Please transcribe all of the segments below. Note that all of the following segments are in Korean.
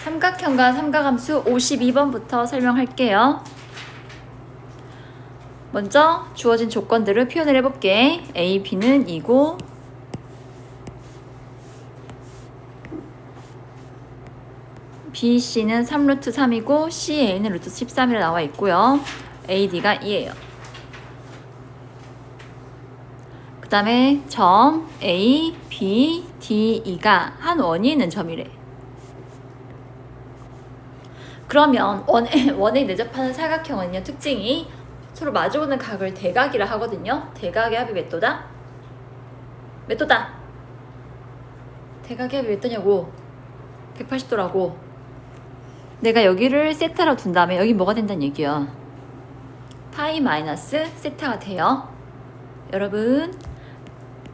삼각형과 삼각함수 52번부터 설명할게요. 먼저 주어진 조건들을 표현을 해볼게. A, B는 2고 B, C는 3루트 3이고 C, A는 루트 13이라 나와 있고요. A, D가 2예요. 그 다음에 점 A, B, D, E가 한 원이 있는 점이래. 그러면 원에 내접하는 사각형은요, 특징이 서로 마주오는 각을 대각이라 하거든요. 대각의 합이 몇 도다? 몇 도다? 대각의 합이 몇 도냐고? 180도라고. 내가 여기를 세타로 둔 다음에 여기 뭐가 된다는 얘기야? 파이 마이너스 세타가 돼요. 여러분,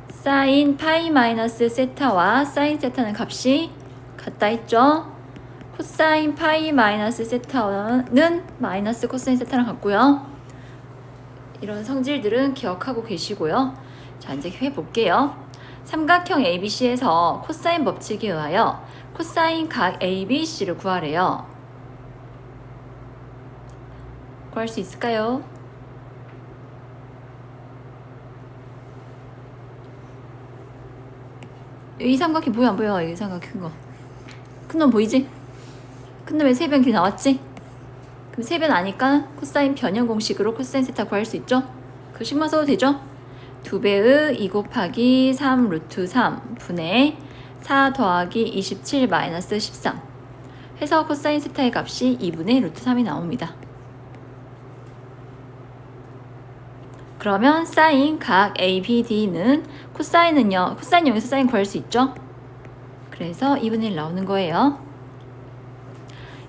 사인 파이 마이너스 세타와 사인 세타는 값이 같다 했죠? 코사인 파이 마이너스 세타는 마이너스 코사인 세타랑 같고요. 이런 성질들은 기억하고 계시고요. 자, 이제 해볼게요. 삼각형 ABC에서 코사인 법칙에 의하여 코사인 각 ABC를 구하래요. 구할 수 있을까요? 이 삼각형 보여 안 보여? 이 삼각형 큰 거. 큰 놈 보이지? 큰 놈에 세변 길 나왔지? 그럼 세변 아니까 코사인 변형 공식으로 코사인 세타 구할 수 있죠? 그 식만 써도 되죠? 2배의 2 곱하기 3 루트 3 분의 4 더하기 27 마이너스 13 해서 코사인 세타의 값이 2분의 루트 3이 나옵니다. 그러면 사인 각 ABD는 코사인은요, 코사인 여기서 사인 구할 수 있죠? 그래서 2분의 1 나오는 거예요.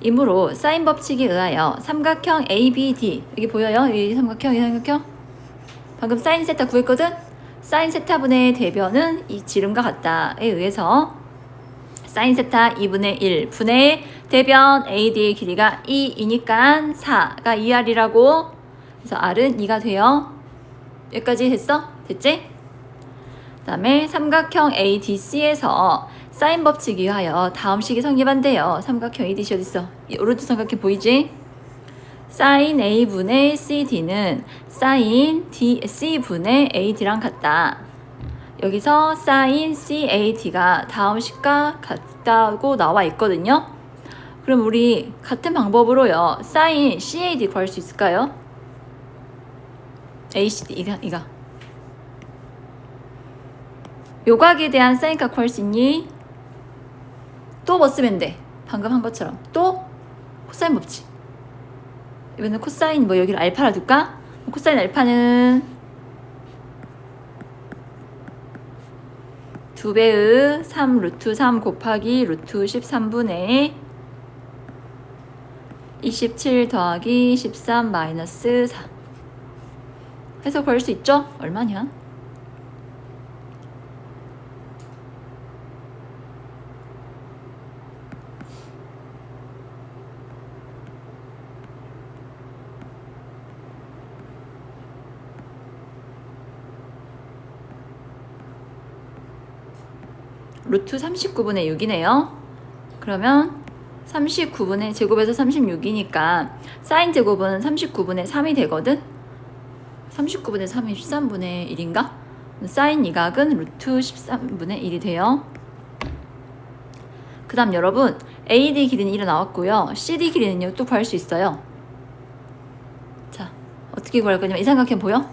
이므로 사인 법칙에 의하여 삼각형 ABD, 여기 보여요? 이 삼각형? 방금 사인 세타 구했거든? 사인 세타분의 대변은 이 지름과 같다에 의해서 사인 세타 2분의 1 분의 대변 AD의 길이가 2이니까 4가 2R이라고. 그래서 R은 2가 돼요. 여기까지 됐어? 됐지? 그 다음에 삼각형 ADC에서 사인 법칙에 의하여 다음 식이 성립한대요. 삼각형 ADC 어딨어? 오른쪽 삼각형 보이지? 사인 A분의 CD는 사인 C분의 AD랑 같다. 여기서 사인 CAD가 다음 식과 같다고 나와 있거든요. 그럼 우리 같은 방법으로요, 사인 CAD 구할 수 있을까요? ACD 이가 요각에 대한 사인값 구할 수 있니? 또 뭐 쓰면 돼? 방금 한 것처럼 또 코사인 법칙. 이번엔 코사인 뭐 여기를 알파라 둘까? 코사인 알파는 2배의 3 루트 3 곱하기 루트 13분의 27 더하기 13 마이너스 4 해서 구할 수 있죠? 얼마냐? 루트 39분의 6이네요. 그러면 39분의 제곱에서 36이니까 사인 제곱은 39분의 3이 되거든? 39분의 3이 13분의 1인가? 사인 이각은 루트 13분의 1이 돼요. 그 다음 여러분, AD 길이는 1이 나왔고요. CD 길이는요, 또 구할 수 있어요. 자, 어떻게 구할 거냐면 이 삼각형 보여?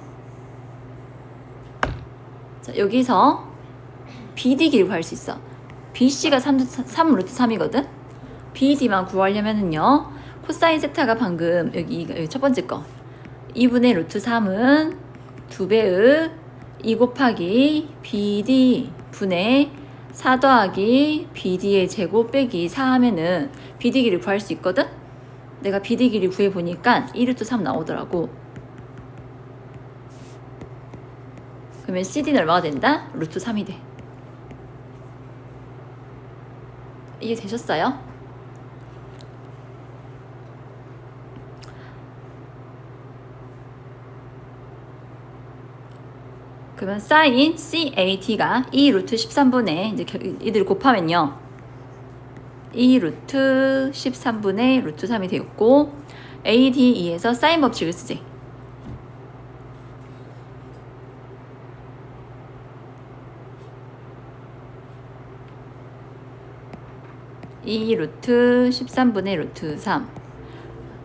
자, 여기서 BD 길이 구할 수 있어. BC가 3 루트 3이거든? BD만 구하려면은요, 코사인 세타가 방금 여기 첫 번째 거 2분의 루트 3은 2배의 2 곱하기 BD 분의 4 더하기 BD의 제곱 빼기 4 하면은 BD 길이 구할 수 있거든? 내가 BD 길이 구해보니까 2루트 3 나오더라고. 그러면 CD는 얼마가 된다? 루트 3이 돼. 이해되셨어요? 그러면 사인 CAD가 2 루트 13분의 이제 이들 곱하면요, 2 루트 13분의 루트 3이 되었고 ADE에서 사인 법칙을 쓰지. 이 루트 13분의 루트 3.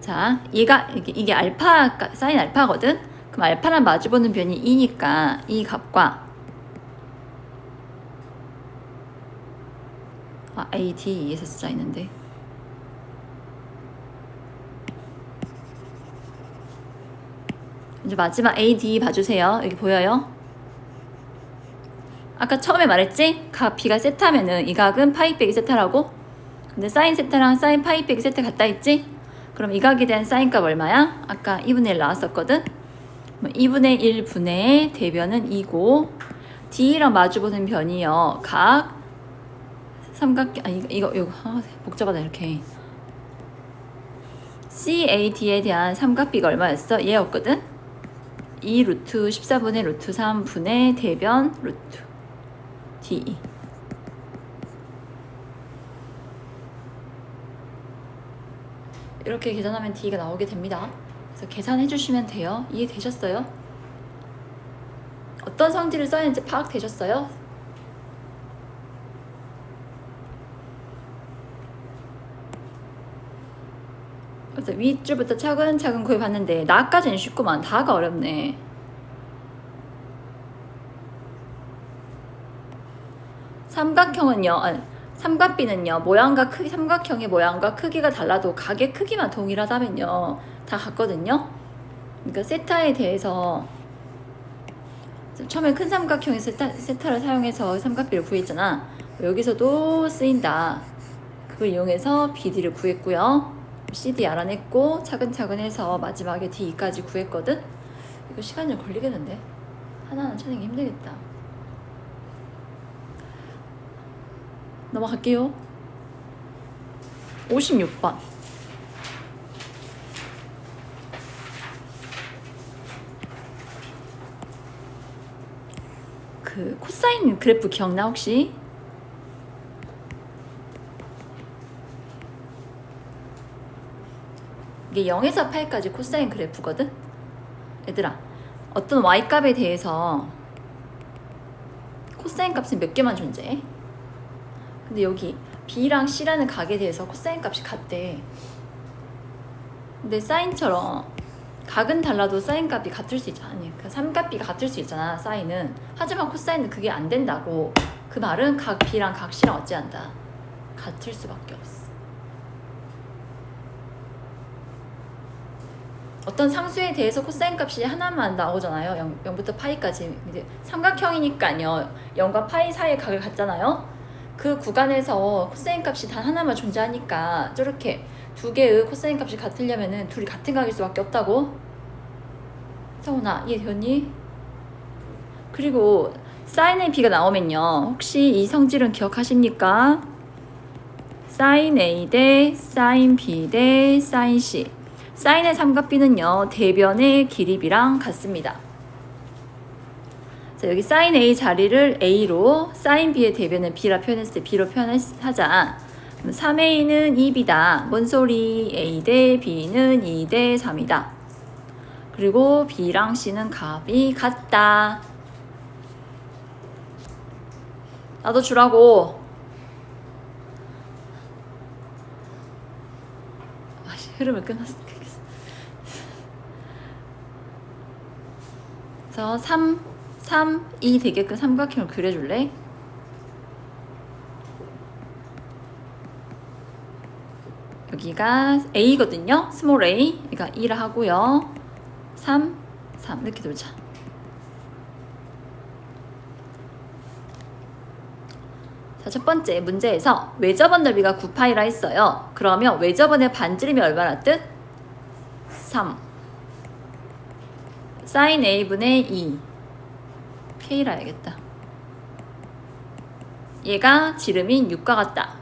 자, 이게 알파, 사인 알파거든? 그럼 알파랑 마주보는 변이 2니까 이 값과 ADE에서 써있는데 이제 마지막 AD 봐주세요. 여기 보여요? 아까 처음에 말했지? 각 B가 세타면은 이 각은 파이 빼기 세타라고? 근데 사인 세타랑 사인 파이 빼기 세타 같다 했지? 그럼 이 각에 대한 사인 값 얼마야? 아까 2분의 1 나왔었거든? 2분의 1분의 대변은 2고 D랑 마주보는 변이요. 각 삼각형 이거 복잡하다 이렇게. CAD에 대한 삼각비가 얼마였어? 얘였거든? 2 루트 14분의 루트 3분의 대변 루트 DE. 이렇게 계산하면 D가 나오게 됩니다. 그래서 계산해 주시면 돼요. 이해되셨어요? 어떤 성질을 써야 하는지 파악되셨어요? 그래서 윗줄부터 차근차근 구해봤는데 나까지는 쉽구만. 다가 어렵네. 삼각비는요 모양과 크기, 삼각형의 모양과 크기가 달라도 각의 크기만 동일하다면요 다 같거든요. 그러니까 세타에 대해서 처음에 큰 삼각형의 세타를 사용해서 삼각비를 구했잖아. 여기서도 쓰인다. 그걸 이용해서 BD를 구했고요. CD 알아냈고 차근차근 해서 마지막에 D까지 구했거든. 이거 시간이 좀 걸리겠는데 하나하나 찾는 게 힘들겠다. 넘어갈게요. 56번. 그 코사인 그래프 기억나 혹시? 이게 0에서 8까지 코사인 그래프거든? 얘들아, 어떤 y값에 대해서 코사인 값은 몇 개만 존재해? 근데 여기 B랑 C라는 각에 대해서 코사인 값이 같대. 근데 사인처럼 각은 달라도 사인 값이 같을 수 있잖아. 그러니까 삼각비가 같을 수 있잖아, 사인은. 하지만 코사인은 그게 안 된다고. 그 말은 각 B랑 각 C랑 어찌한다? 같을 수밖에 없어. 어떤 상수에 대해서 코사인 값이 하나만 나오잖아요. 0부터 파이까지. 이제 삼각형이니까요. 0과 파이 사이의 각을 갖잖아요. 그 구간에서 코사인 값이 단 하나만 존재하니까 저렇게 두 개의 코사인 값이 같으려면은 둘이 같은 각일 수밖에 없다고. 성훈아, 이해되었니? 그리고 사인 AB가 나오면요. 혹시 이 성질은 기억하십니까? 사인 A 대 사인 B 대 사인 C. 사인의 삼각비는요 대변의 길이 B랑 같습니다. 자, 여기 사인 A 자리를 A로 사인 B의 대변을 B라 표현했을 때 B로 표현하자. 3A는 2B다. 뭔 소리? A 대 B는 2 대 3이다. 그리고 B랑 C는 값이 같다. 나도 주라고. 흐름을 끊었어. 그래서 3, 2 되게끔 삼각형을 그려줄래? 여기가 A거든요. 스몰 a. 그러니까 2라 하고요. 3 이렇게 돌자. 자, 첫 번째 문제에서 외접원 넓이가 9파이라 했어요. 그러면 외접원의 반지름이 얼마나 뜻? 3 사인 A분의 2 K라 해야겠다. 얘가 지름인 6과 같다.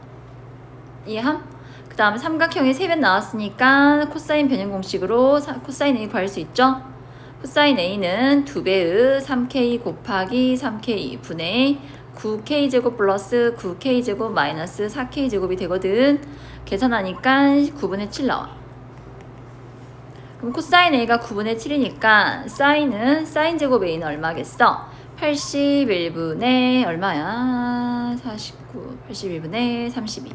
이해함? 그 다음에 삼각형의 세변 나왔으니까 코사인 변형 공식으로 코사인 A 구할 수 있죠? 코사인 A는 2배의 3K 곱하기 3K 분의 9k제곱 플러스 9k제곱 마이너스 4k제곱이 되거든. 계산하니까 9분의 7 나와. 그럼 코사인 A가 9분의 7이니까 사인 제곱 A는 얼마겠어? 81분의 얼마야? 49. 81분의 32.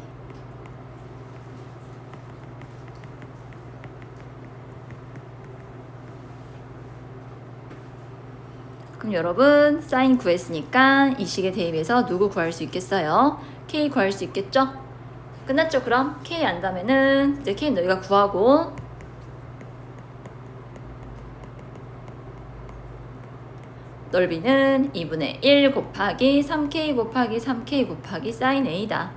그럼 여러분 사인 구했으니까 이 식에 대입해서 누구 구할 수 있겠어요? K 구할 수 있겠죠? 끝났죠? 그럼 K 안다면은 이제 K 너희가 구하고 넓이는 2분의 1 곱하기 3K 곱하기 3K 곱하기 사인 A다.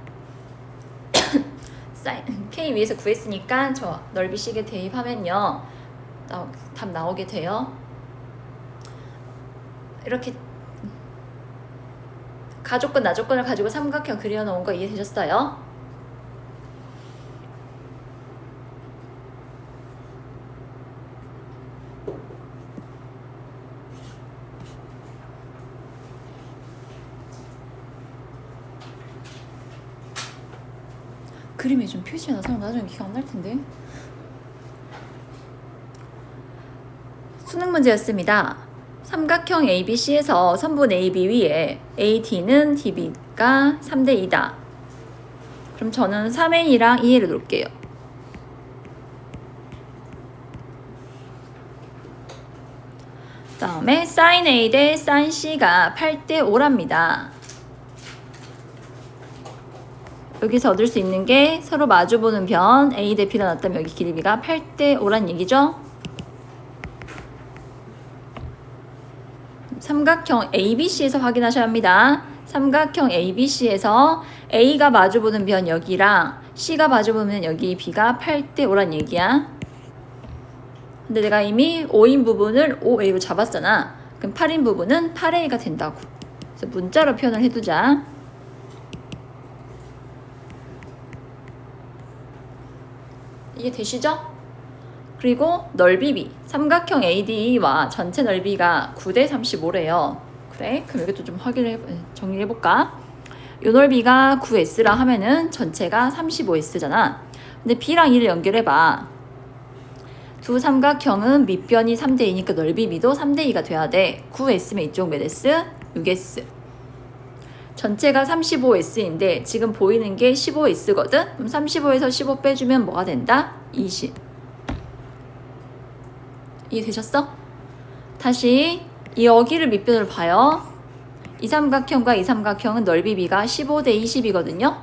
사인 K 위에서 구했으니까 저 넓이 식에 대입하면요 답 나오게 돼요. 이렇게 가족권 나족권을 가지고 삼각형 그려놓은 거 이해되셨어요? 그림에 좀 표시해놔서 나중에 기억 안 날 텐데. 수능 문제였습니다. 삼각형 ABC에서 선분 AB 위에 AD는 DB가 3대 2다. 그럼 저는 3A랑 2A를 놓을게요. 다음에 sin A 대 sin C가 8대 5랍니다. 여기서 얻을 수 있는 게 서로 마주보는 변 A 대 B가 나왔다면 여기 길이가 8대 5란 얘기죠. 삼각형 ABC에서 확인하셔야 합니다. 삼각형 ABC에서 A가 마주보는 변 여기랑 C가 마주보면 여기 B가 8대 5란 얘기야. 근데 내가 이미 5인 부분을 5A로 잡았잖아. 그럼 8인 부분은 8A가 된다고. 그래서 문자로 표현을 해두자. 이게 되시죠? 그리고 넓이 B, 삼각형 AD와 전체 넓이가 9대 35래요. 그래? 그럼 이것도 좀 정리해볼까? 요 넓이가 9S라 하면은 전체가 35S잖아. 근데 B랑 2를 연결해봐. 두 삼각형은 밑변이 3대2니까 넓이 B도 3대2가 돼야 돼. 9S면 이쪽 몇 S? 6S. 전체가 35S인데 지금 보이는 게 15S거든? 그럼 35에서 15 빼주면 뭐가 된다? 20. 이해되셨어? 다시 여기를 밑변으로 봐요. 이 삼각형과 이 삼각형은 넓이 B가 15대 20이거든요.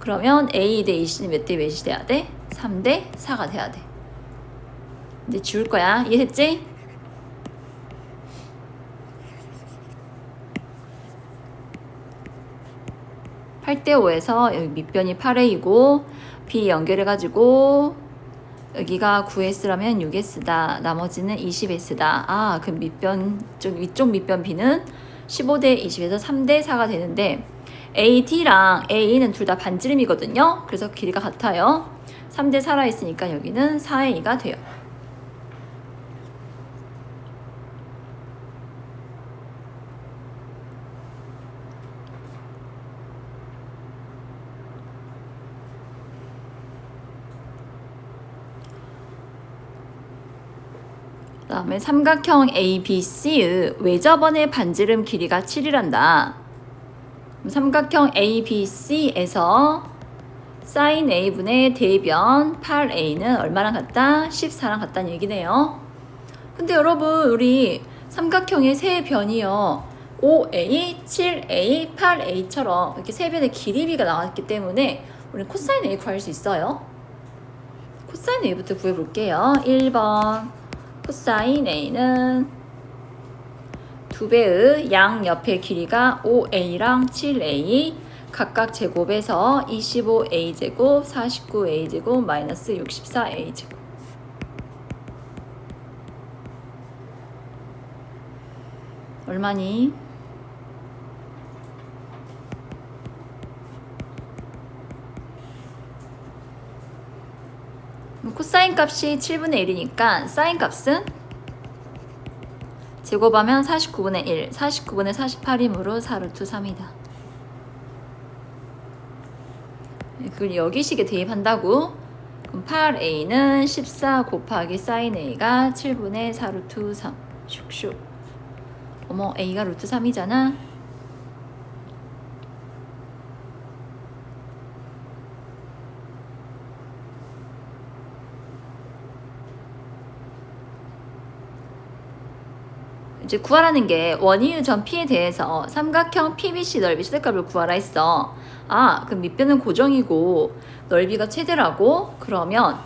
그러면 A 대 20는 몇 대 몇이 돼야 돼? 3대 4가 돼야 돼. 이제 지울 거야. 이해했지? (8대 5에서) 여기 밑변이 8A이고 B 연결해가지고 여기가 9S라면 6S다. 나머지는 20S다. 아, 그럼 위쪽 밑변 B는 15대 20에서 3대 4가 되는데 AD랑 A는 둘 다 반지름이거든요. 그래서 길이가 같아요. 3대 4라 있으니까 여기는 4A가 돼요. 그 다음에 삼각형 ABC의 외접원의 반지름 길이가 7이란다. 삼각형 ABC에서 sin A분의 대변 8A는 얼마랑 같다? 14랑 같다는 얘기네요. 근데 여러분 우리 삼각형의 세 변이요. 5A, 7A, 8A처럼 이렇게 세 변의 길이비가 나왔기 때문에 우리 코사인 A 구할 수 있어요. 코사인 A부터 구해볼게요. 1번 코사인 A는 2배의 양 옆의 길이가 5A랑 7A 각각 제곱해서 25A제곱, 49A제곱, 마이너스 64A제곱. 얼마니? 코사인 값이 7분의 1이니까 사인 값은 제곱하면 49분의 1, 49분의 48이므로 4루트 3이다. 그걸 여기식에 대입한다고? 그럼 8a는 14 곱하기 sin a가 7분의 4 루트 3. 슉슉. 어머, a가 루트 3이잖아. 이제 구하라는 게 원이유 전 P에 대해서 삼각형 PBC 넓이 최대값을 구하라 했어. 아, 그럼 밑변은 고정이고 넓이가 최대라고? 그러면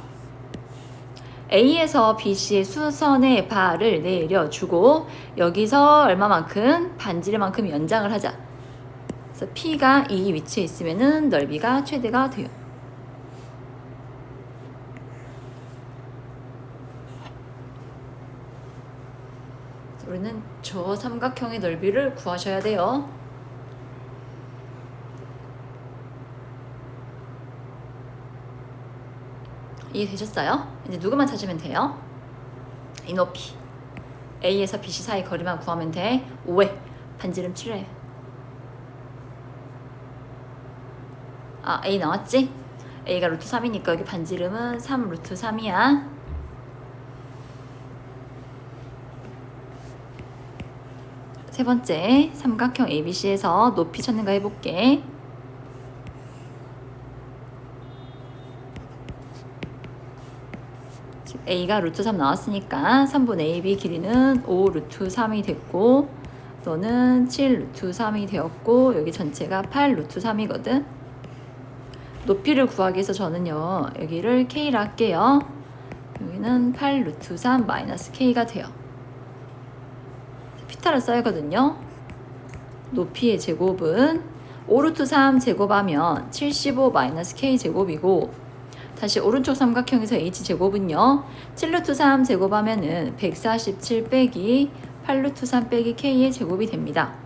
A에서 BC의 수선의 바를 내려주고 여기서 얼마만큼? 반지름만큼 연장을 하자. 그래서 P가 이 위치에 있으면은 넓이가 최대가 돼요. 우리는 저 삼각형의 넓이를 구하셔야 돼요. 이해되셨어요? 이제 누구만 찾으면 돼요? 이 높이 A에서 BC 사이 거리만 구하면 돼. 5에 반지름 7에. 아, A 나왔지? A가 루트 3이니까 여기 반지름은 3 루트 3이야. 세 번째 삼각형 ABC에서 높이 찾는 거 해볼게. A가 루트 3 나왔으니까 3분의 AB 길이는 5 루트 3이 됐고 너는 7 루트 3이 되었고 여기 전체가 8 루트 3이거든. 높이를 구하기 위해서 저는요 여기를 K로 할게요. 여기는 8 루트 3 마이너스 K가 돼요. 피타를 써야거든요. 높이의 제곱은 5 루트 3 제곱하면 75 마이너스 K 제곱이고 다시 오른쪽 삼각형에서 H 제곱은요 7 루트 3 제곱하면은 147 빼기 8 루트 3 빼기 K의 제곱이 됩니다.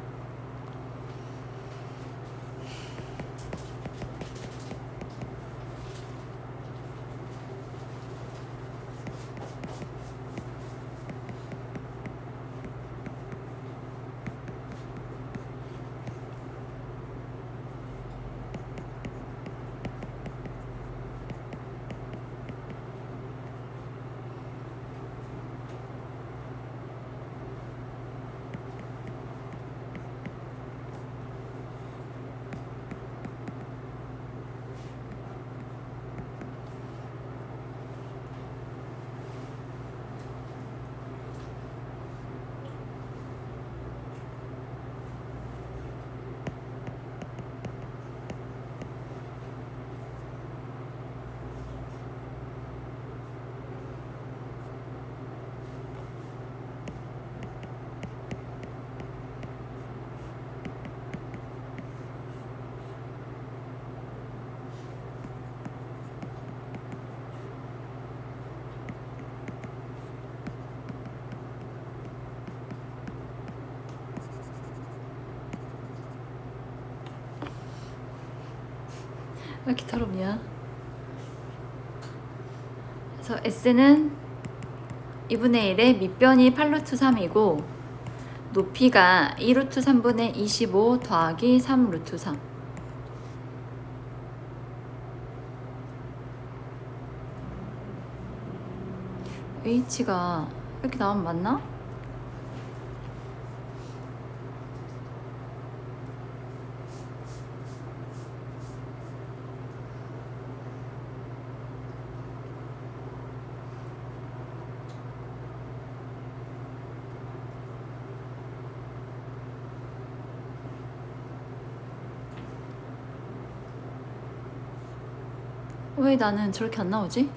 왜 이렇게 더럽냐? 그래서 S는 2분의 1의 밑변이 8루트 3이고 높이가 2루트 3분의 25 더하기 3루트 3. H가 이렇게 나오면 맞나? 왜 나는 저렇게 안 나오지?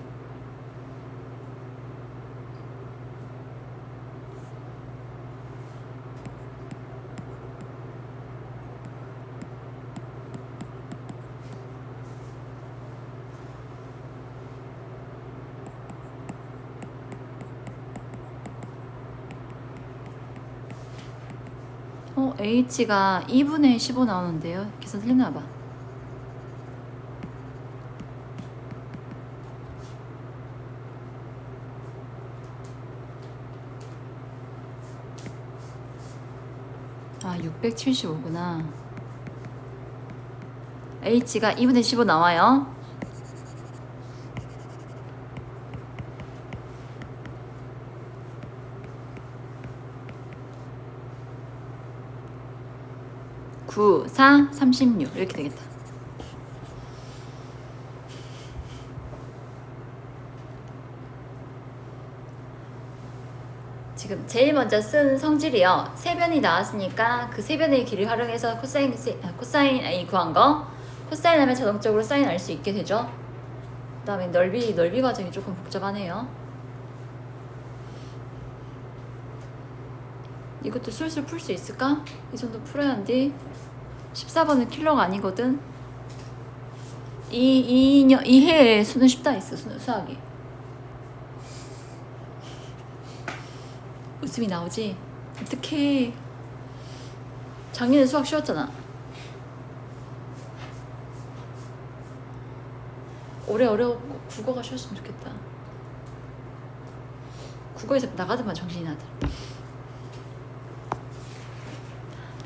H가 2분의 15 나오는데요. 계산 틀렸나 봐. 아, 675구나. h가 2분의 15 나와요. (9, 4, 36) 이렇게 되겠다. 지금 제일 먼저 쓴 성질이요. 세변이 나왔으니까 그 세변의 길을 활용해서 코사인 A 구한 거. 코사인 하면 자동적으로 사인 알 수 있게 되죠. 그 다음에 넓이 과정이 조금 복잡하네요. 이것도 술술 풀 수 있을까? 이 정도 풀어야 한디. 14번은 킬러가 아니거든. 이 해에 수능 쉽다 했어. 수학이. 웃음이 나오지? 어떡해. 작년에 수학 쉬웠잖아. 올해 어려웠고 국어가 쉬웠으면 좋겠다. 국어에서 나가더만 정신이 나들.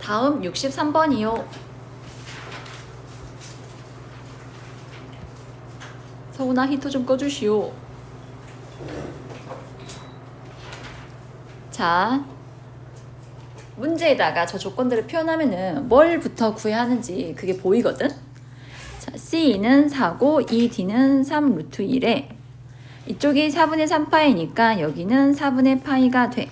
다음 63번이요. 서훈아 히터 좀 꺼주시오. 자, 문제에다가 저 조건들을 표현하면은 뭘부터 구해야 하는지 그게 보이거든. 자, C는 4고 ED는 3 루트 1에 이쪽이 4분의 3파이니까 여기는 4분의 파이가 돼.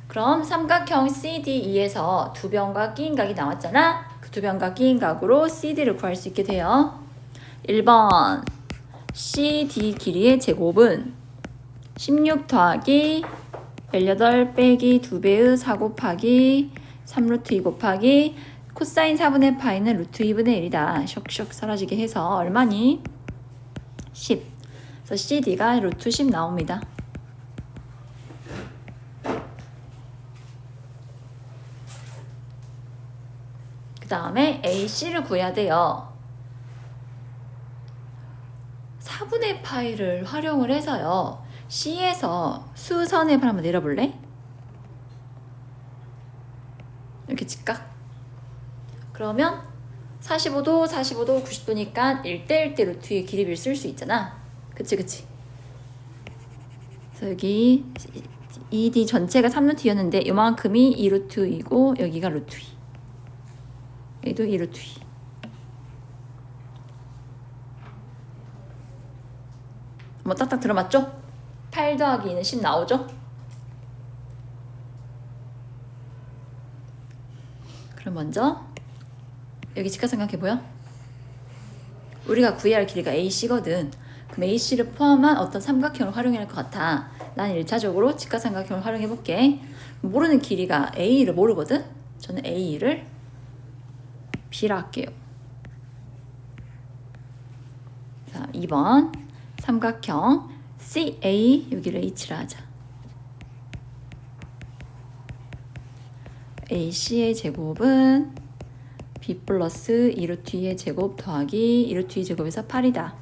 그럼 삼각형 CDE에서 두 변과 끼인 각이 나왔잖아. 그 두 변과 끼인 각으로 CD를 구할 수 있게 돼요. 1번 CD 길이의 제곱은 16 더하기 18 빼기 2배의 4 곱하기 3 루트 2 곱하기 코사인 4분의 파이는 루트 2분의 1이다. 쇽쇽 사라지게 해서 얼마니? 10. 그래서 CD가 루트 10 나옵니다. 그 다음에 AC를 구해야 돼요. 4분의 파이를 활용을 해서요. C에서 수선을 한번 내려볼래? 이렇게 직각. 그러면 45도, 45도, 90도니까 1대1대 루트의 길이를 쓸 수 있잖아. 그치? 그래서 여기 ED 전체가 3루트였는데 이만큼이 2루트이고 여기가 루트 2. 여기도 2루트 2. 뭐 딱딱 들어맞죠? 8 더하기 2는 10 나오죠? 그럼 먼저 여기 직각삼각형 보여? 우리가 구해야 할 길이가 AC거든. 그럼 AC를 포함한 어떤 삼각형을 활용해야 할 것 같아. 난 1차적으로 직각삼각형을 활용해 볼게. 모르는 길이가 A를 모르거든? 저는 A를 B라 할게요. 자, 2번 삼각형 CA 여기를 H라 하자. AC의 제곱은 B 플러스 2루트 2의 제곱 더하기 2루트 2 제곱에서 8이다.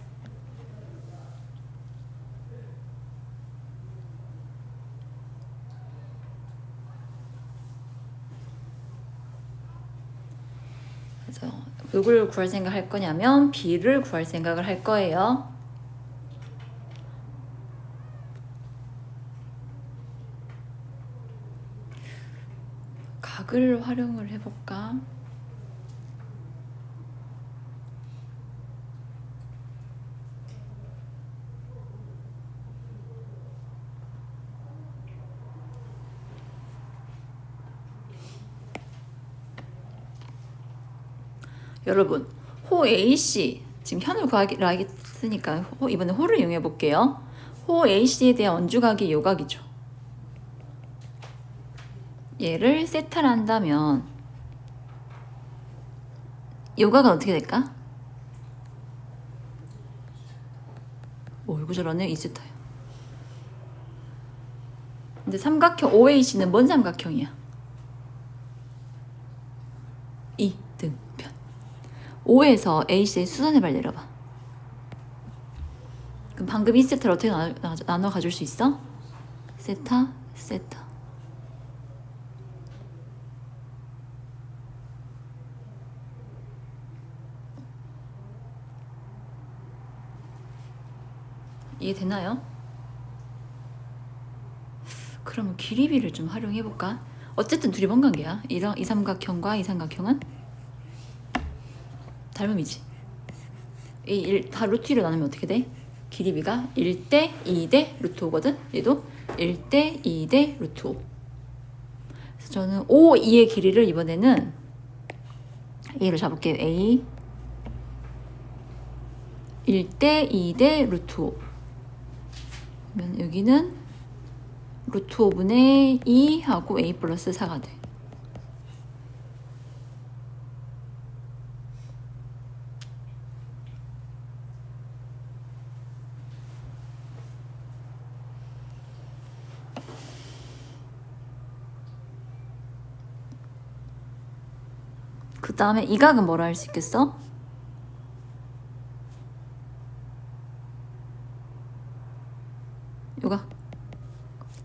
그래서 누구를 구할 생각 할 거냐면 B를 구할 생각을 할 거예요. 각을 활용을 해볼까? 여러분, 호 AC 지금 현을 구하기로 하겠으니까 이번에 호를 이용해 볼게요. 호 AC에 대한 원주각이 요각이죠. 얘를 세타를 한다면 요각은 어떻게 될까? 이거 저러네. 2세타야. 근데 삼각형 OAC는 뭔 삼각형이야? 2등변. O에서 AC의 수선해발 내려봐. 그럼 방금 2세타를 어떻게 나눠 가줄 수 있어? 세타, 세타. 이해되나요? 그러면 길이비를 좀 활용해볼까? 어쨌든 둘이 뭔 관계야? 이 삼각형과 이 삼각형은 닮음이지. 다 루트 2로 나누면 어떻게 돼? 길이비가 1대 2대 루트 5거든? 얘도 1대 2대 루트 5. 그래서 저는 5, 2의 길이를 이번에는 A로 잡을게요. A 1대 2대 루트 5. 그러면 여기는 루트 5분의 2 하고 A 플러스 4가 돼. 그 다음에 이 각은 뭐라 할 수 있겠어? 요가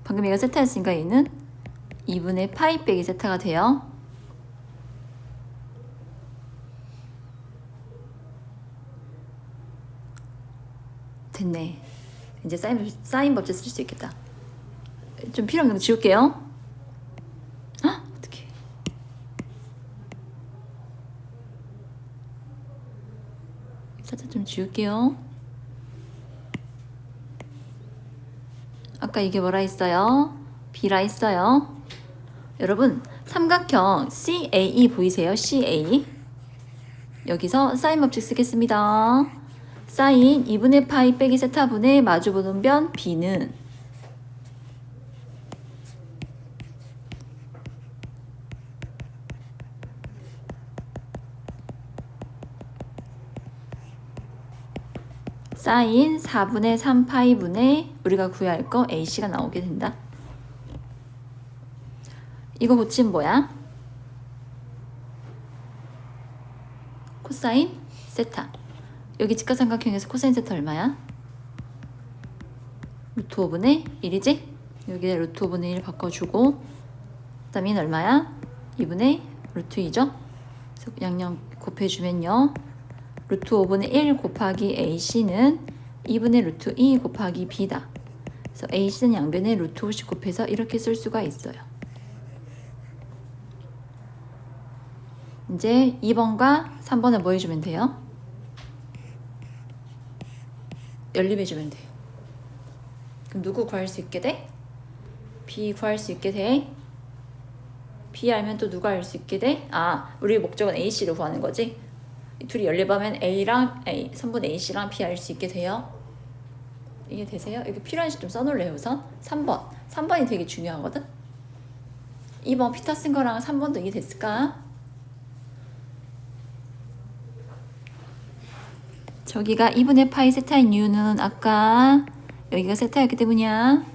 방금 얘가 세타였으니까 얘는 2분의 파이 빼기 세타가 돼요. 됐네. 이제 사인 법칙 쓸 수 있겠다. 좀 필요 없는 거 지울게요. 헉, 어떡해. 살짝 좀 지울게요. 아까 이게 뭐라 했어요? B라 했어요. 여러분 삼각형 CAE 보이세요? CA. 여기서 사인 법칙 쓰겠습니다. 사인 2분의 파이 빼기 세타분의 마주보는 변 B는 사인 4분의 3파이분의 우리가 구해야 할 거 AC가 나오게 된다. 이거 고치면 뭐야? 코사인 세타. 여기 직각삼각형에서 코사인 세타 얼마야? 루트 5분의 1이지? 여기에 루트 5분의 1 바꿔주고 그 다음에 얼마야? 2분의 루트 2죠? 그래서 양념 곱해주면요. 루트 5분의 1 곱하기 AC는 2분의 루트 2 곱하기 B다. 그래서 AC는 양변에 루트 50 곱해서 이렇게 쓸 수가 있어요. 이제 2번과 3번을 뭐 해주면 돼요? 연립해주면 돼요. 그럼 누구 구할 수 있게 돼? B 구할 수 있게 돼? B 알면 또 누가 알 수 있게 돼? 아, 우리 목적은 AC를 구하는 거지? 둘이 연립하면 A랑 A, 3분의 AC랑 B 알 수 있게 돼요. 이게 되세요? 여기 필요한 시 좀 써놓을래요 우선? 3번. 3번이 되게 중요하거든? 2번 피타 쓴 거랑 3번도 이게 됐을까? 저기가 2분의 파이 세타인 이유는 아까 여기가 세타였기 때문이야.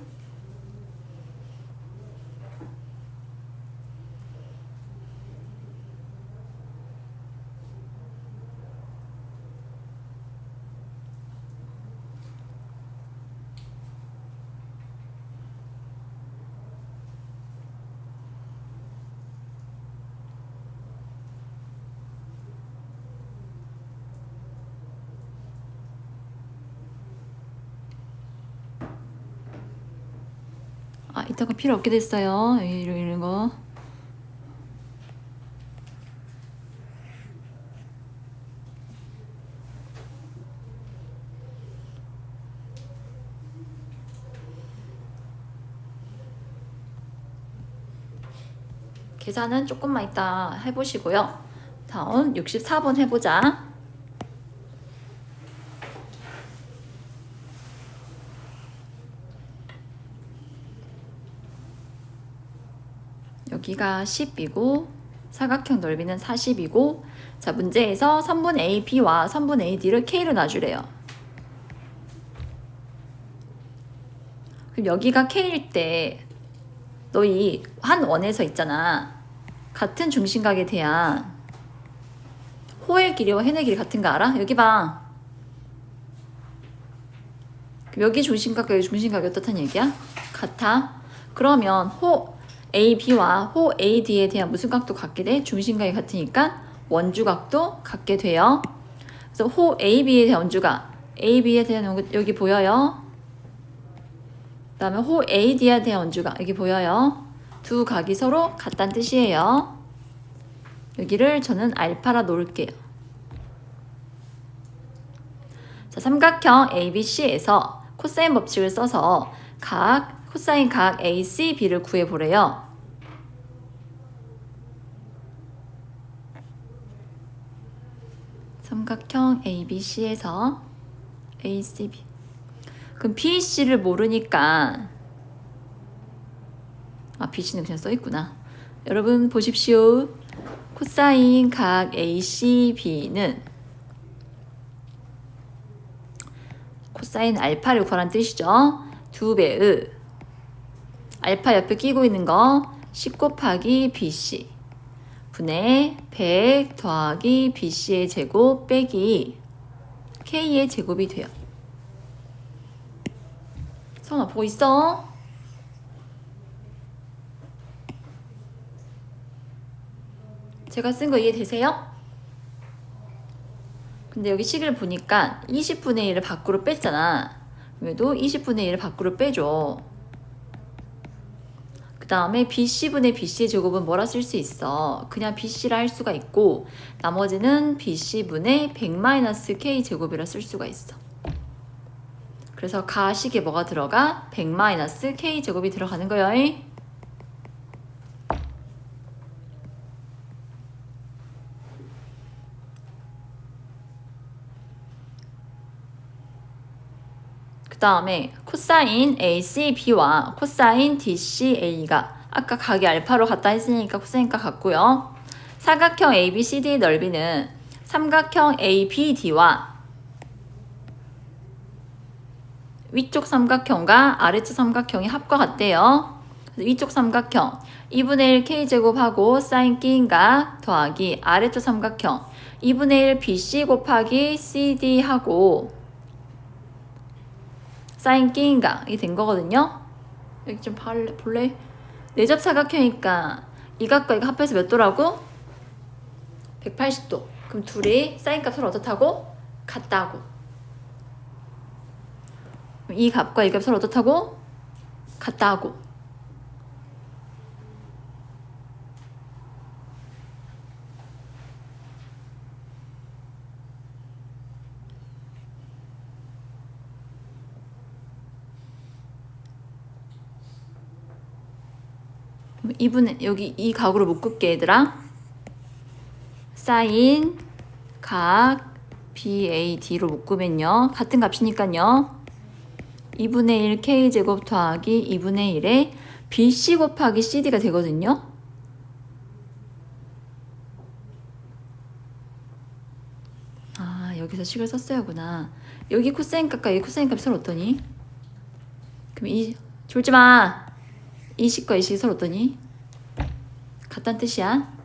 아, 이따가 필요 없게 됐어요. 이런 거. 계산은 조금만 이따 해보시고요. 다음 64번 해보자. 여기가 10이고 사각형 넓이는 40이고 자 문제에서 선분 AB와 선분 AD를 K로 놔주래요. 그럼 여기가 K일 때 너희 한 원에서 있잖아. 같은 중심각에 대한 호의 길이와 해의 길이 같은 거 알아? 여기 봐. 여기 중심각과 여기 중심각이 어떻다는 얘기야? 같아. 그러면 호 AB와 호 AD에 대한 무슨 각도 같게 돼? 중심각이 같으니까 원주각도 같게 돼요. 그래서 호 AB에 대한 원주각 AB에 대한 여기 보여요? 그 다음에 호 AD에 대한 원주가 여기 보여요. 두 각이 서로 같다는 뜻이에요. 여기를 저는 알파라 놓을게요. 자, 삼각형 ABC에서 코사인 법칙을 써서 코사인 각 ACB를 구해보래요. 삼각형 ABC에서 ACB. 그럼 BC를 모르니까 BC는 그냥 써있구나. 여러분 보십시오. 코사인 각 ACB는 코사인 알파를 구하라는 뜻이죠. 2배의 알파 옆에 끼고 있는 거 10 곱하기 BC 분의 100 더하기 BC의 제곱 빼기 K의 제곱이 돼요. 성아 보고 있어? 제가 쓴 거 이해되세요? 근데 여기 식을 보니까 20분의 1을 밖으로 뺐잖아. 그래도 20분의 1을 밖으로 빼줘. 그 다음에 BC분의 BC의 제곱은 뭐라 쓸 수 있어? 그냥 BC라 할 수가 있고 나머지는 BC분의 100-K 제곱이라 쓸 수가 있어. 그래서 가식에 뭐가 들어가? 100-K 제곱이 들어가는 거예요. 그 다음에 코사인 ACB와 코사인 DCA가 아까 각이 알파로 같다 했으니까 코사인과 같고요. 사각형 ABCD의 넓이는 삼각형 ABD와 위쪽 삼각형과 아래쪽 삼각형이 합과 같대요. 그래서 위쪽 삼각형 2분의 1 K제곱하고 사인 끼인각 더하기 아래쪽 삼각형 2분의 1 BC 곱하기 CD하고 사인 끼인각이 된 거거든요. 여기 좀 볼래? 내접 사각형이니까 이 각과 이거 합해서 몇 도라고? 180도. 그럼 둘이 사인 값을 어떻다고? 같다고. 이 값과 이 값을 어떻다고? 같다고. 이분은 여기 이 각으로 묶을게 얘들아. 사인 각 BAD로 묶으면요 같은 값이니까요 2분의 1 K제곱 더하기 2분의 1에 BC 곱하기 CD가 되거든요. 여기서 식을 썼어야 하구나. 여기 코사인 값과 여기 코사인 값이 서로 어떠니? 그럼 졸지마. 이 식과 이 식이 서로 어떠니? 같다는 뜻이야.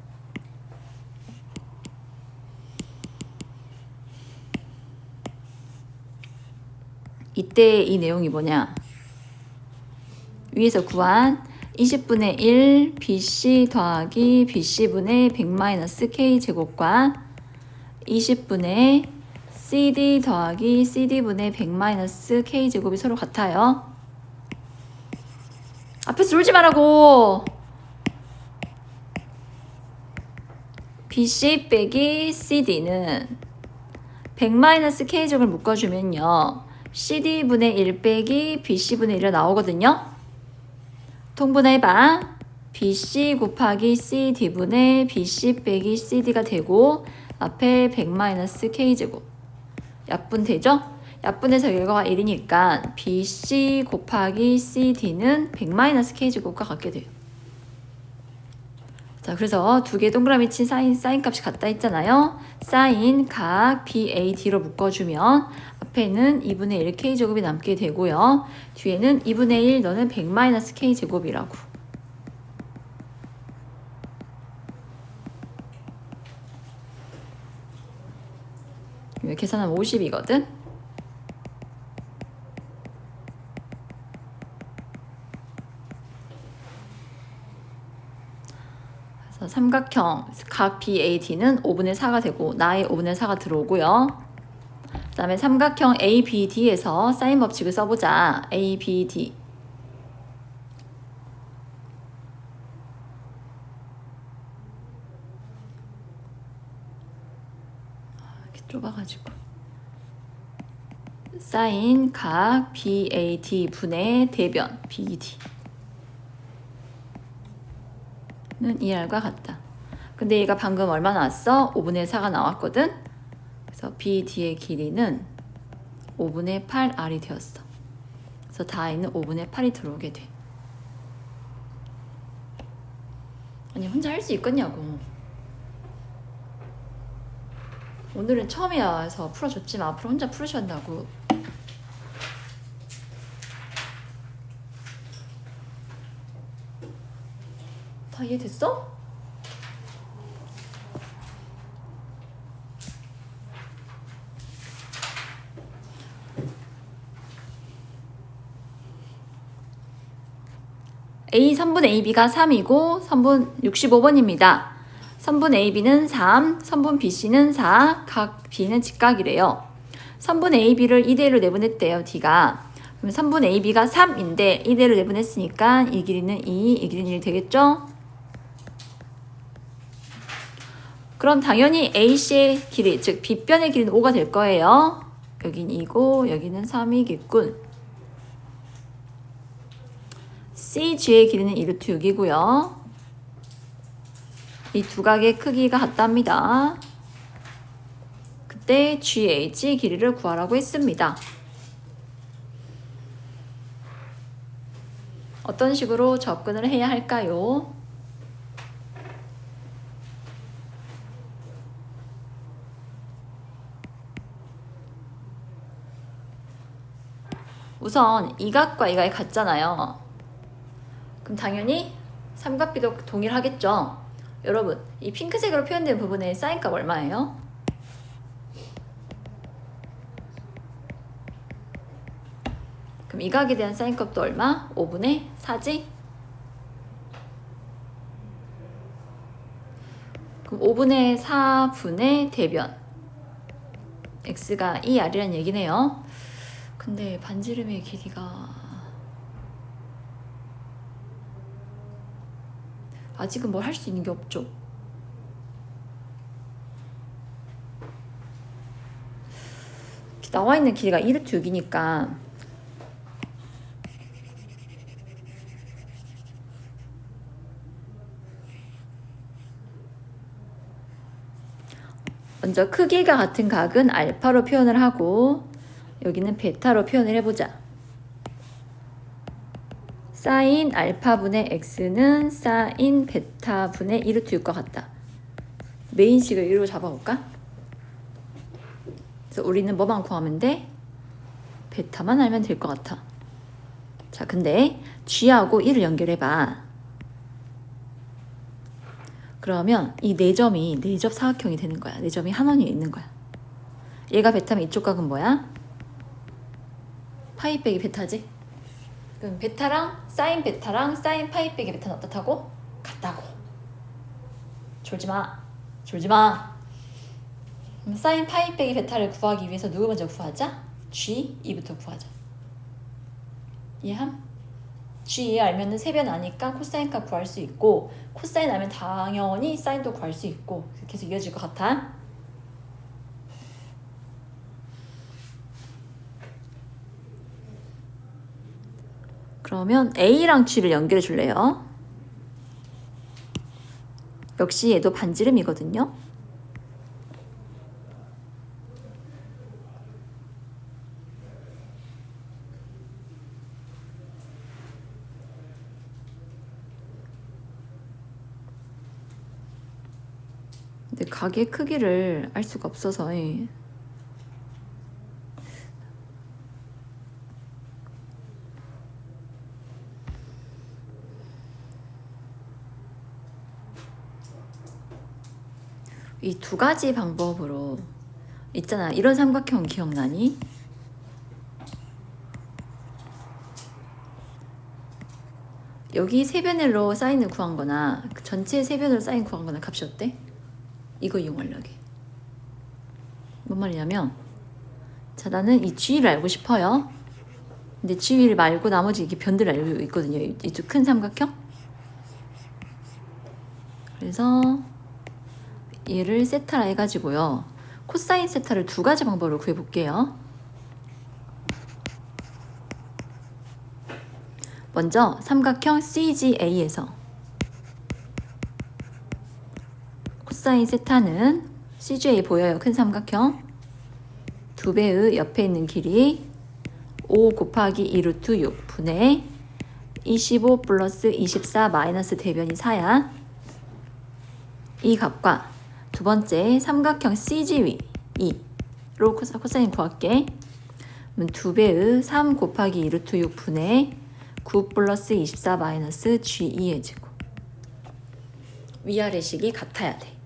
이때 이 내용이 뭐냐? 위에서 구한 20분의 1 BC 더하기 BC분의 100-K 제곱과 20분의 CD 더하기 CD분의 100-K 제곱이 서로 같아요. 앞에서 졸지 말라고. BC 빼기 CD는 100-K 제곱을 묶어주면요 CD분의 1 빼기 BC분의 1이 나오거든요. 통분해봐. BC 곱하기 CD분의 BC 빼기 CD가 되고 앞에 100-K 제곱 약분 되죠? 약분해서 결과가 1이니까 BC 곱하기 CD는 100-K 제곱과 같게 돼요. 자, 그래서 두 개 동그라미 친 사인 값이 같다 했잖아요. 사인 각 BAD로 묶어주면 앞에는 2분의 1 K제곱이 남게 되고요. 뒤에는 2분의 1 너는 100-K 제곱이라고. 계산하면 50이거든. 그래서 삼각형 각 BAD는 5분의 4가 되고 나의 5분의 4가 들어오고요. 그 다음에 삼각형 ABD에서 사인 법칙을 써보자. ABD 사인 각 BAD 분의 대변 BED는 2R과 같다. 근데 얘가 방금 얼마 나왔어? 5분의 4가 나왔거든? 그래서 BD의 길이는 5분의 8R이 되었어. 그래서 다이는 5분의 8이 들어오게 돼. 아니 혼자 할 수 있겠냐고. 오늘은 처음이어서 풀어줬지만 앞으로 혼자 풀으셔야 한다고. 다 이해됐어? A 선분 AB가 3이고 선분 65번입니다. 선분 AB는 3, 선분 BC는 4, 각 B는 직각이래요. 선분 AB를 2대1로 내분했대요. D가. 그럼 선분 AB가 3인데 2대1로 내분했으니까 이 길이는 2, 이 길이는 1 되겠죠? 그럼 당연히 AC의 길이, 즉 B변의 길이는 5가 될 거예요. 여긴 2고 여기는 3이겠군. CG의 길이는 2루트 6이고요. 이 두 각의 크기가 같답니다. 그때 GH 길이를 구하라고 했습니다. 어떤 식으로 접근을 해야 할까요? 우선 이 각과 이 각이 같잖아요. 그럼 당연히 삼각비도 동일하겠죠. 여러분, 이 핑크색으로 표현된 부분의 사인값 얼마예요? 그럼 이 각에 대한 사인값도 얼마? 5분의 4지? 그럼 5분의 4분의 대변 x가 2r이란 얘기네요. 근데 반지름의 길이가 아직은 뭘 할 수 있는 게 없죠. 나와 있는 길이가 2루트 6이니까 먼저 크기가 같은 각은 알파로 표현을 하고 여기는 베타로 표현을 해보자. 사인 알파분의 x는 사인 베타분의 2루트 6과 같다. 메인식을 1로 잡아볼까? 그래서 우리는 뭐만 구하면 돼? 베타만 알면 될 것 같아. 자, 근데 g하고 1을 연결해봐. 그러면 이 4점이 4접 사각형이 되는 거야. 4점이 한 원위에 있는 거야. 얘가 베타면 이쪽 각은 뭐야? 파이 빼기 베타지? 그럼 베타랑 사인 파이 빼기 베타는 어떻다고? 같다고. 졸지마. 졸지마. 사인 파이 빼기 베타를 구하기 위해서 누구 먼저 구하자? G2부터 구하자. 이해함? G2 알면은 세변 아니까 코사인 값 구할 수 있고 코사인 알면 당연히 사인도 구할 수 있고 계속 이어질 것 같아. 그러면 A랑 G를 연결해 줄래요? 역시 얘도 반지름이거든요. 근데 각의 크기를 알 수가 없어서 이 두 가지 방법으로 있잖아. 이런 삼각형 기억나니? 여기 세변으로 사인을 구한 거나 전체 세변으로 사인 구한 거나 값이 어때? 이거 이용하려고. 뭔 말이냐면 자, 나는 이 G를 알고 싶어요. 근데 G를 말고 나머지 이게 변들을 알고 있거든요. 이쪽 큰 삼각형. 그래서 얘를 세타라 해가지고요. 코사인 세타를 두 가지 방법으로 구해볼게요. 먼저 삼각형 CGA에서 코사인 세타는 CGA 보여요. 큰 삼각형 2배의 옆에 있는 길이 5 곱하기 2 루트 6 분의 25 플러스 24 마이너스 대변이 4야. 이 값과 두 번째 삼각형 CGV 2로 코사인 구할게. 2배의 3 곱하기 2 루트 6 분의 9 플러스 24 마이너스 G2의 제곱. 위아래식이 같아야 돼.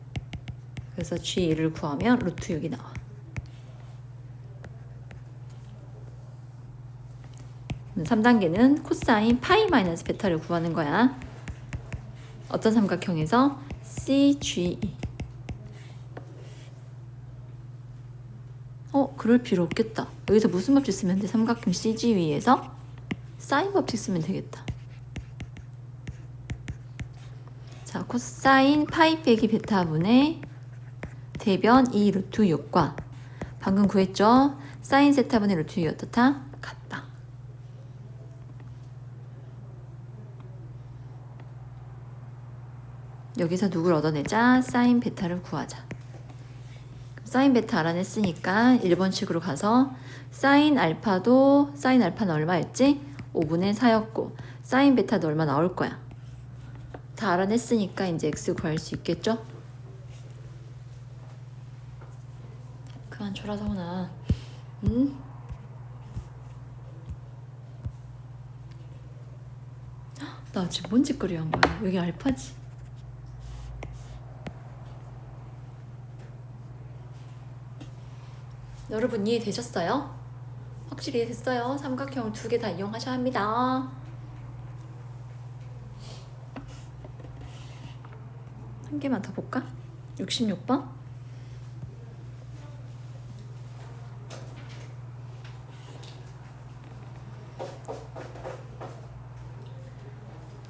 그래서 G2를 구하면 루트 6이 나와. 3단계는 코사인 파이 마이너스 베타를 구하는 거야. 어떤 삼각형에서? CGE. 그럴 필요 없겠다. 여기서 무슨 법칙 쓰면 돼? 삼각형 CGV에서 사인 법칙 쓰면 되겠다. 자, 코사인 파이 빼기 베타분의 대변 2 루트 6과 방금 구했죠? 사인 세타분의 루트 6이 어떻다? 같다. 여기서 누굴 얻어내자? 사인 베타를 구하자. 사인 베타 알아냈으니까 1번식으로 가서 사인 알파는 얼마였지? 5분의 4였고 사인 베타도 얼마 나올 거야. 다 알아냈으니까 이제 x 구할 수 있겠죠? 그만 줘라 성훈아. 응? 나 지금 뭔 짓거리 한 거야? 여기 알파지. 여러분 이해되셨어요? 확실히 이해됐어요? 삼각형을 2개 다 이용하셔야 합니다. 한 개만 더 볼까? 66번.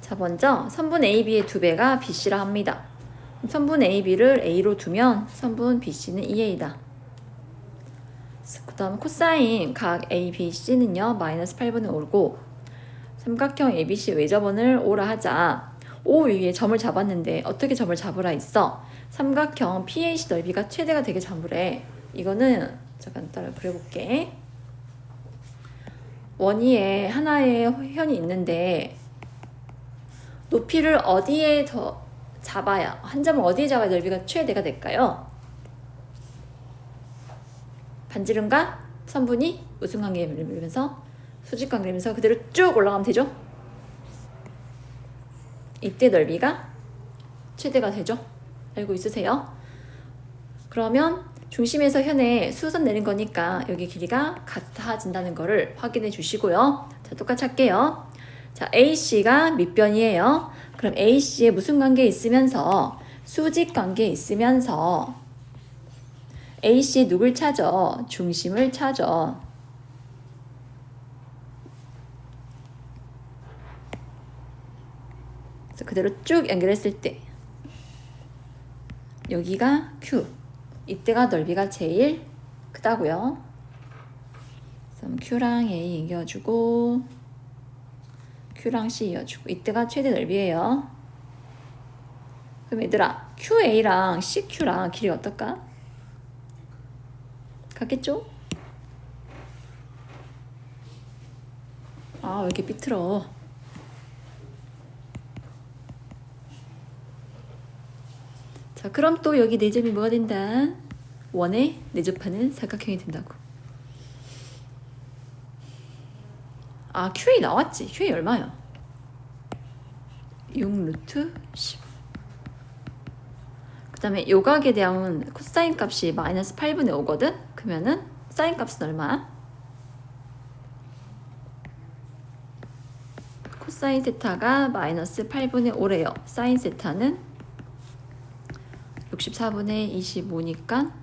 자, 먼저 선분 AB의 2배가 BC라 합니다. 선분 AB를 A로 두면 선분 BC는 2A다. 그 다음 코사인 각 ABC는요 마이너스 8분의 5고 삼각형 ABC 외접원을 5라 하자. O 위에 점을 잡았는데 어떻게 점을 잡으라 있어? 삼각형 PAC 넓이가 최대가 되게 잡으래. 이거는 잠깐 따라 그려볼게. 원위에 하나의 현이 있는데 높이를 어디에 더 잡아야, 한 점을 어디에 잡아야 넓이가 최대가 될까요? 반지름과 선분이 무슨 관계를 이루면서? 수직 관계를 이루면서 그대로 쭉 올라가면 되죠? 이때 넓이가 최대가 되죠? 알고 있으세요? 그러면 중심에서 현에 수선 내린 거니까 여기 길이가 같아진다는 거를 확인해 주시고요. 자, 똑같이 할게요. 자, AC가 밑변이에요. 그럼 AC에 무슨 관계에 있으면서? 수직 관계에 있으면서 AC에 누굴 찾아? 중심을 찾아. 그래서 그대로 쭉 연결했을 때 여기가 Q. 이때가 넓이가 제일 크다고요. 그래서 Q랑 A 이겨주고 Q랑 C 이어주고 이때가 최대 넓이에요. 그럼 얘들아 QA랑 CQ랑 길이 어떨까? 같겠죠? 아, 왜 이렇게 삐뚤어. 자, 그럼 또 여기 내점이 뭐가 된다? 원에 내접하는 삼각형이 된다고. 아, QA 나왔지. QA 얼마야? 6 루트 10. 그 다음에 요각에 대한 코사인 값이 마이너스 8분의 5거든? 그러면은 사인 값은 얼마? 코사인 세타가 마이너스 8분의 5래요. 사인 세타는 64분의 25니까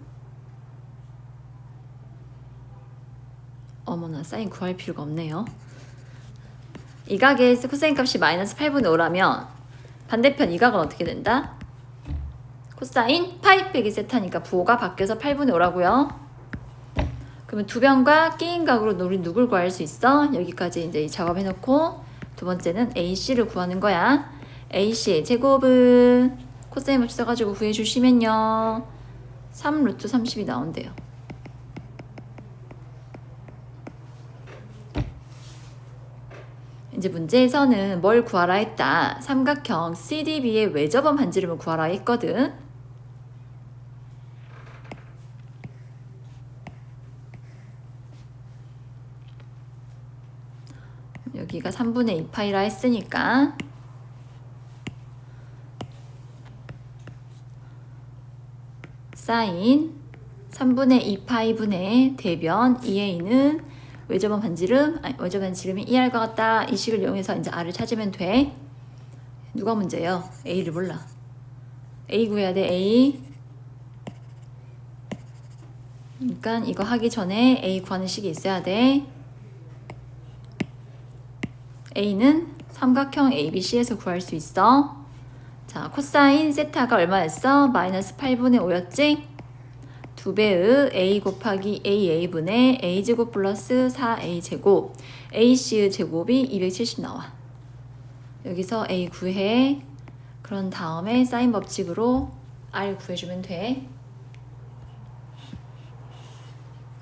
어머나 사인 구할 필요가 없네요. 이 각의 코사인 값이 마이너스 8분의 5라면 반대편 이 각은 어떻게 된다? 코사인 파이 빼기 세타니까 부호가 바뀌어서 8분의 5라고요. 그러면 두 변과 끼인 각으로 우리 누굴 구할 수 있어? 여기까지 이제 작업해놓고 두 번째는 AC를 구하는 거야. AC의 제곱은 코사인 법칙 써가지고 구해주시면요. 3 루트 30이 나온대요. 이제 문제에서는 뭘 구하라 했다. 삼각형 CDB의 외접원 반지름을 구하라 했거든. 여기가 3분의 2파이라 했으니까 사인 3분의 2파이분의 대변 2a는 외접원 반지름, 외접원 반지름이 2r과 같다. 이 식을 이용해서 이제 r을 찾으면 돼. 누가 문제예요? a를 몰라. a 구해야 돼. a. 그러니까 이거 하기 전에 a 구하는 식이 있어야 돼. a는 삼각형 ABC에서 구할 수 있어. 자, 코사인 세타가 얼마였어? 마이너스 8분의 5였지? 2배의 a 곱하기 a분의 a제곱 플러스 4a제곱 ac의 제곱이 270 나와. 여기서 a 구해. 그런 다음에 사인 법칙으로 r 구해주면 돼.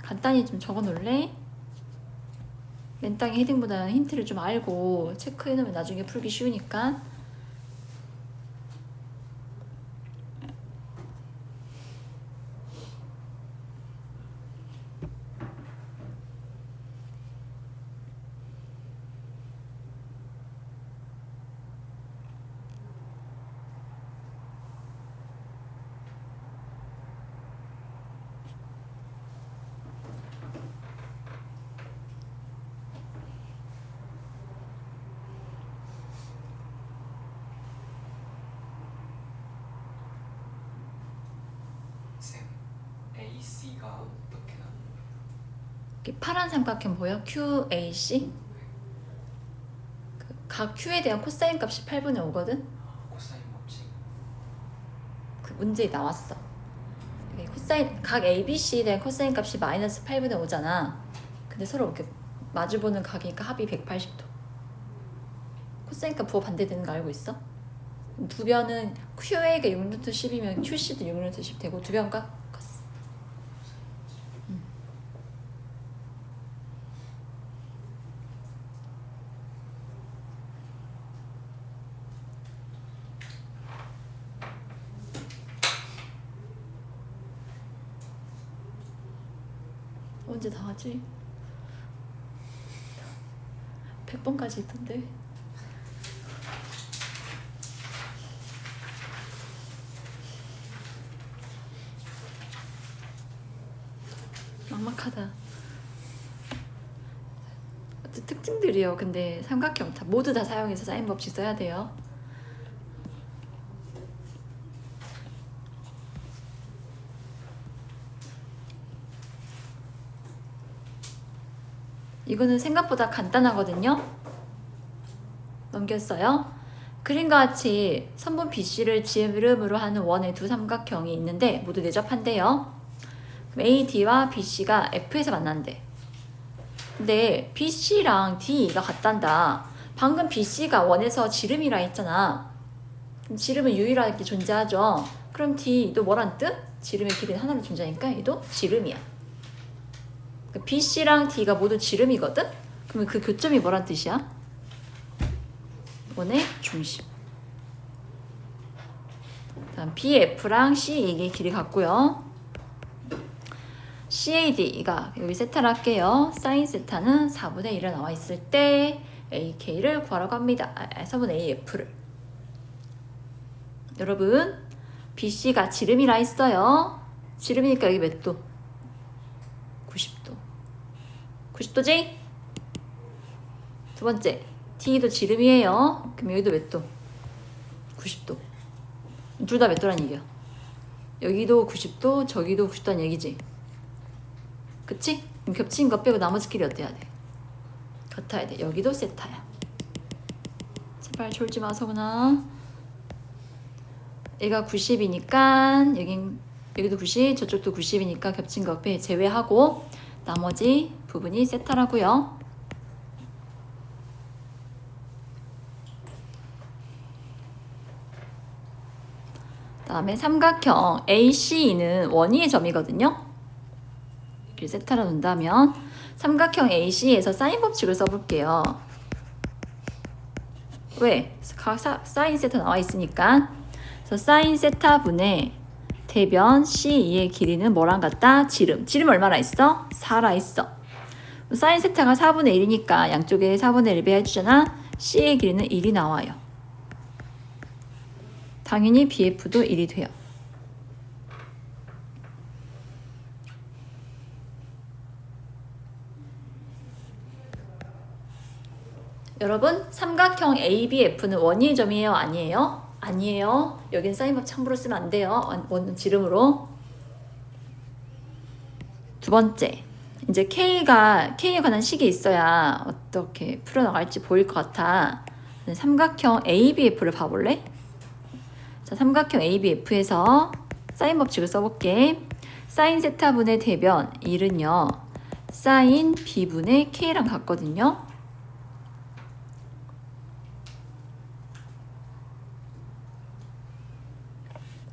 간단히 좀 적어 놓을래? 맨땅에 헤딩보다는 힌트를 좀 알고 체크해 놓으면 나중에 풀기 쉬우니까. AC가 어떻게 나는 거예요? 이렇게 파란 삼각형 보여? QAC? 각 Q에 대한 코사인 값이 8분의 5거든? 코사인 법칙. 그 문제에 나왔어. 이게 코사인, 각 ABC에 대한 코사인 값이 마이너스 8분의 5잖아. 근데 서로 이렇게 마주보는 각이니까 합이 180도. 코사인 값 부호 반대되는 거 알고 있어? 그럼 두 변은 QA가 6루트 10이면 QC도 6루트 10 되고 두 변가 컸어. 언제 다 하지? 100번까지 있던데. 막막하다. 특징들이요. 근데 삼각형 다 모두 다 사용해서 사인 법칙 써야 돼요. 이거는 생각보다 간단하거든요. 넘겼어요. 그림과 같이 선분 BC를 지름으로 하는 원의 두 삼각형이 있는데 모두 내접한대요. 그럼 AD와 BC가 F에서 만난대. 근데 BC랑 D가 같단다. 방금 BC가 원에서 지름이라 했잖아. 그럼 지름은 유일하게 존재하죠. 그럼 D도 뭐란 뜻? 지름의 길이는 하나로 존재하니까 얘도 지름이야. BC랑 D가 모두 지름이거든? 그러면 그 교점이 뭐란 뜻이야? 원의 중심. 다음 BF랑 C 이게 길이 같고요. CAD가 여기 세타를 할게요. 사인 세타는 4분의 1에 나와 있을 때 AK를 구하라고 합니다. 4분의 AF를. 여러분 BC가 지름이라 했어요. 지름이니까 여기 몇 도? 90도. 90도지? 두 번째 D도 지름이에요. 그럼 여기도 몇 도? 90도. 둘 다 몇 도란 얘기야? 여기도 90도, 저기도 90도란 얘기지. 그치? 그럼 겹친 것 빼고 나머지 길이 어때야 돼? 같아야 돼. 여기도 세타야. 제발 졸지 마, 서구나. 얘가 90이니까 여기도 90, 저쪽도 90이니까 겹친 것 빼 제외하고 나머지 부분이 세타라고요. 다음에 삼각형 AC는 원위의 점이거든요. 이렇게 세타로 놓는다면 삼각형 AC에서 사인 법칙을 써볼게요. 왜? 사인 세타 나와 있으니까. 그래서 사인 세타 분의 대변 C2의 길이는 뭐랑 같다? 지름. 지름 얼마나 있어? 4라 있어. 사인 세타가 4분의 1이니까 양쪽에 4분의 1 배해주잖아. C의 길이는 1이 나와요. 당연히 BF도 1이 돼요. 여러분, 삼각형 ABF는 원위의 점이에요? 아니에요? 아니에요. 여긴 사인법 참고로 쓰면 안 돼요. 원은 지름으로. 두 번째, 이제 K에 관한 식이 있어야 어떻게 풀어나갈지 보일 것 같아. 삼각형 ABF를 봐볼래? 자, 삼각형 ABF에서 사인 법칙을 써볼게. 사인 세타분의 대변 1은요. 사인 B분의 K랑 같거든요.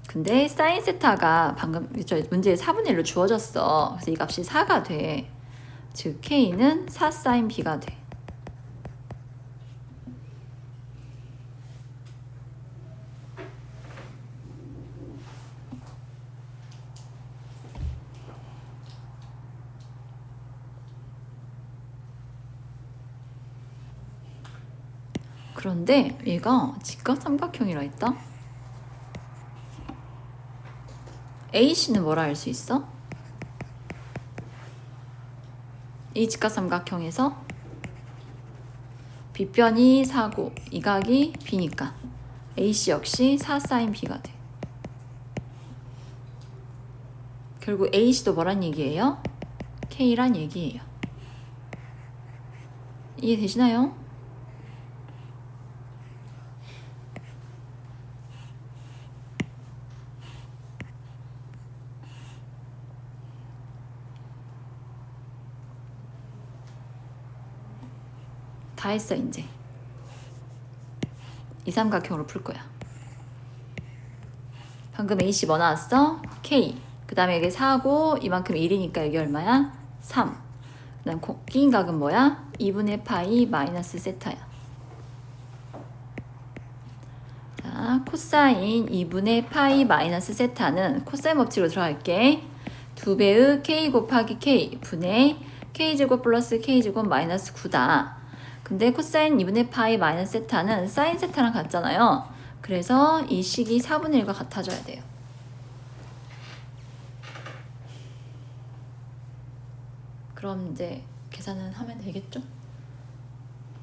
근데 사인 세타가 방금 문제에 4분의 1로 주어졌어. 그래서 이 값이 4가 돼. 즉 K는 4 사인 B가 돼. 그런데 얘가 직각삼각형이라 했다. AC는 뭐라 할 수 있어? 이 직각삼각형에서 B변이 4고 이 각이 B니까 AC 역시 4 사인 B가 돼. 결국 AC도 뭐란 얘기예요? K란 얘기예요. 이해되시나요? 다 했어 이제. 이 삼각형으로 풀 거야. 방금 AC 뭐 나왔어? K. 그 다음에 여기 4고 이만큼 1이니까 여기 얼마야? 3. 그 다음 끼인 각은 뭐야? 2분의 파이 마이너스 세타야. 자, 코사인 2분의 파이 마이너스 세타는 코사인 법칙으로 들어갈게. 2배의 K 곱하기 K 분의 K제곱 플러스 K제곱 마이너스 9다. 근데 코사인 2분의 파이 마이너스 세타는 사인 세타랑 같잖아요. 그래서 이 식이 4분의 1과 같아져야 돼요. 그럼 이제 계산은 하면 되겠죠?